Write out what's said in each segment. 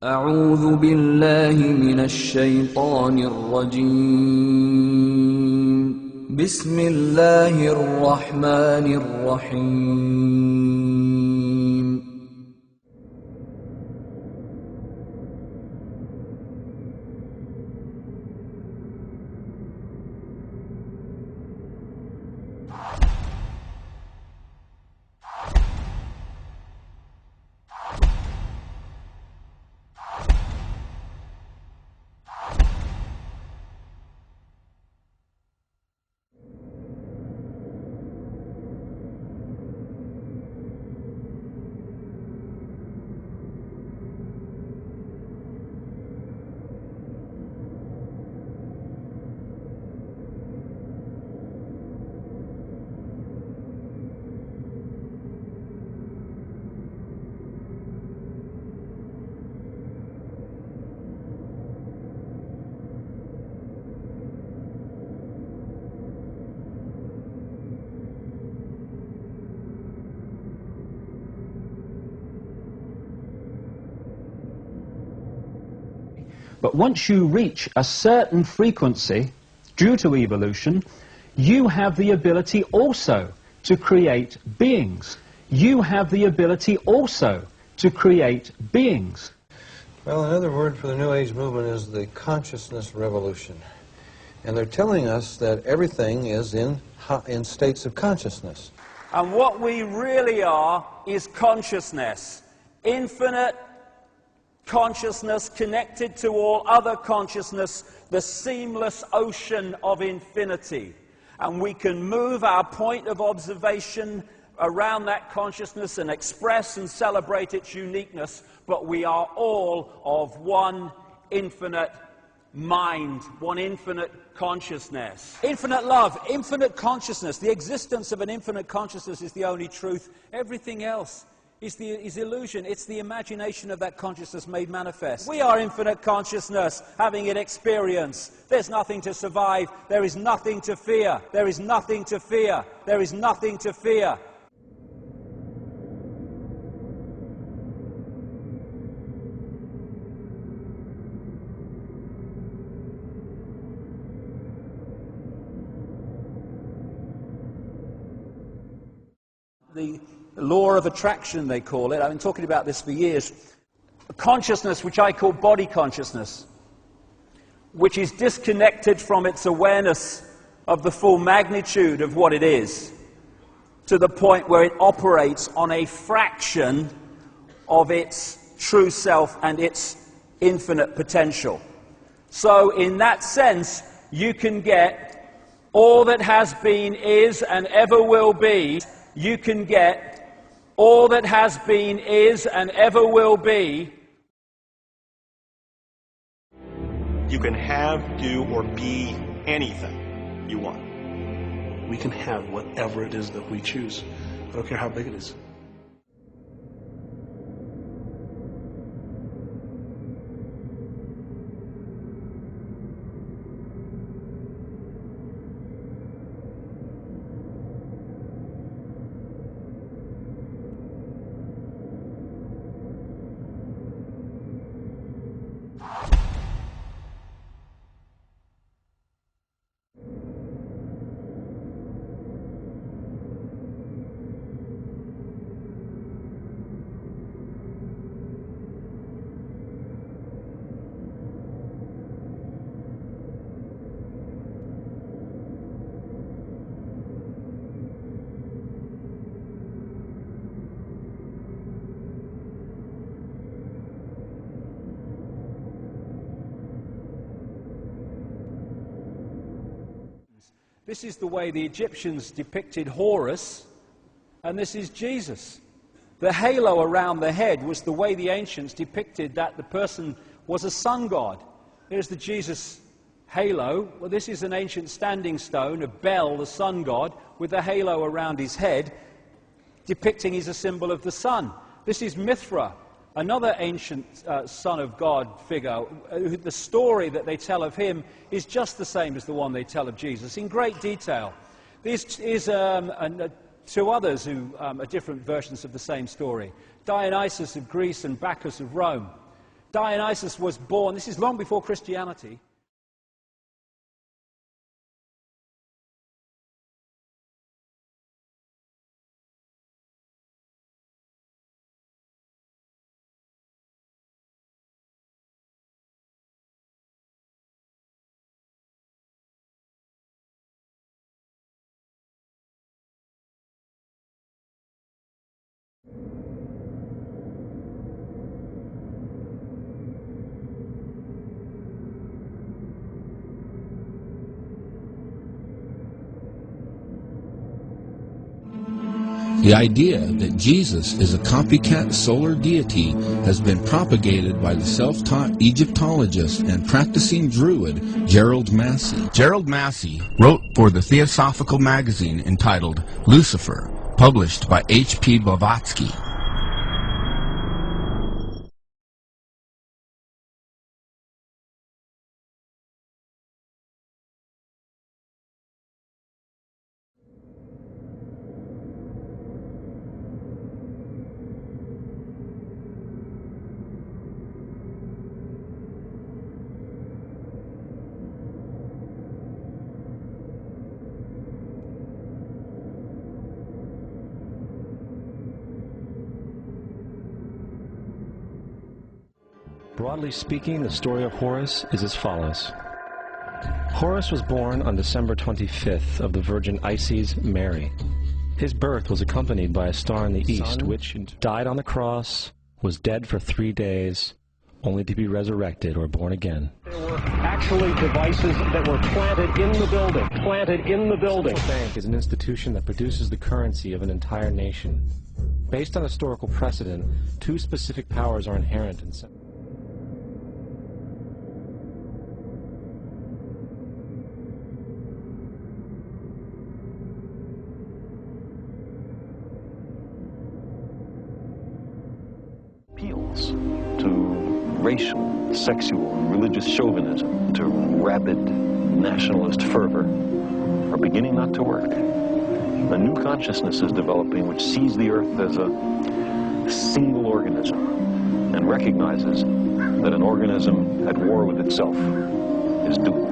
أعوذ بالله من الشيطان الرجيم بسم الله الرحمن الرحيم But once you reach a certain frequency, due to evolution, you have the ability also to create beings. You have the ability also to create beings. Well, another word for the New Age movement is the consciousness revolution. And they're telling us that everything is in states of consciousness. And what we really are is consciousness. Infinite consciousness connected to all other consciousness, the seamless ocean of infinity. And we can move our point of observation around that consciousness and express and celebrate its uniqueness, but we are all of one infinite mind, one infinite consciousness. Infinite love, infinite consciousness. The existence of an infinite consciousness is the only truth. Everything else is illusion. It's the imagination of that consciousness made manifest. We are infinite consciousness, having it experience. There's nothing to survive. There is nothing to fear. There is nothing to fear. There is nothing to fear. The law of attraction, they call it. I've been talking about this for years. A consciousness, which I call body consciousness, which is disconnected from its awareness of the full magnitude of what it is, to the point where it operates on a fraction of its true self and its infinite potential. So in that sense, you can get all that has been, is, and ever will be. You can get all that has been, is, and ever will be. You can have, do, or be anything you want. We can have whatever it is that we choose. I don't care how big it is. This is the way the Egyptians depicted Horus, and this is Jesus. The halo around the head was the way the ancients depicted that the person was a sun god. Here's the Jesus halo. Well, this is an ancient standing stone, a bell, the sun god, with a halo around his head, depicting he's a symbol of the sun. This is Mithra, another ancient son of God figure. The story that they tell of him is just the same as the one they tell of Jesus, in great detail. This is two others who are different versions of the same story. Dionysus of Greece and Bacchus of Rome. Dionysus was born, this is long before Christianity. The idea that Jesus is a copycat solar deity has been propagated by the self-taught Egyptologist and practicing Druid Gerald Massey. Gerald Massey wrote for the Theosophical magazine entitled Lucifer, published by H.P. Blavatsky. Broadly speaking, the story of Horus is as follows. Horus was born on December 25th of the Virgin Isis Mary. His birth was accompanied by a star in the east, which died on the cross, was dead for 3 days, only to be resurrected or born again. There were actually devices that were planted in the building. The Central Bank is an institution that produces the currency of an entire nation. Based on historical precedent, two specific powers are inherent in appeals to racial, sexual, and religious chauvinism, to rabid nationalist fervor, are beginning not to work. A new consciousness is developing which sees the Earth as a single organism and recognizes that an organism at war with itself is doomed.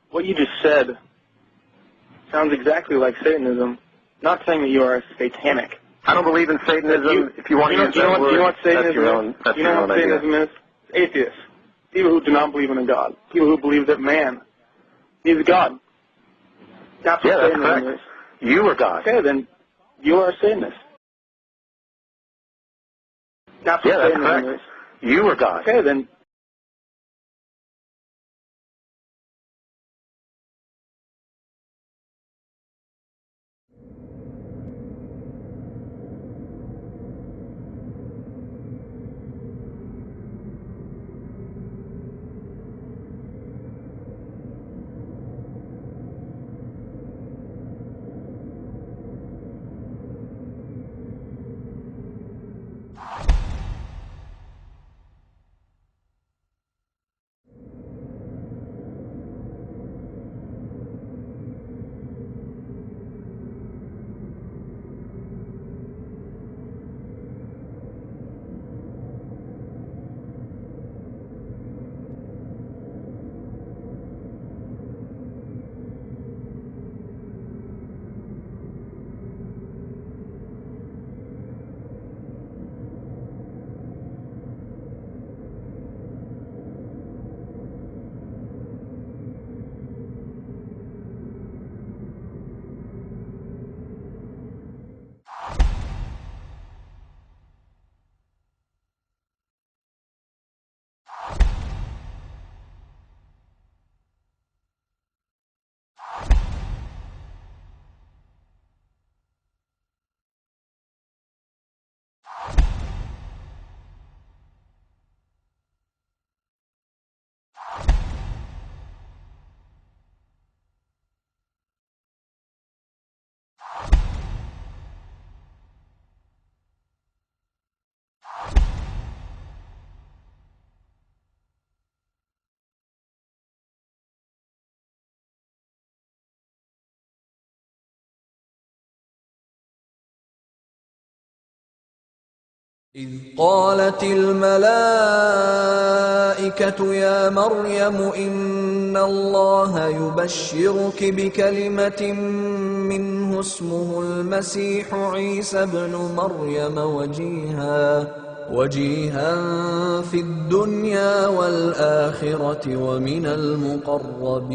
What you just said sounds exactly like Satanism. Not saying that you are satanic. I don't believe in Satanism. If you want to use that word, you know what Satanism that's your own, is? that's you know your what own idea. Satanism is? Atheists. People who do not believe in a God. People who believe that man is God. That's what that's Satanism correct. is. You are God. Okay, then you are a Satanist. That's what that's Satanism correct. is. You are God. Okay, then إذ قالت الملائكة يا مريم إن الله يبشرك بكلمة منه اسمه المسيح عيسى ابن مريم وجيها في الدنيا والآخرة ومن المقربين.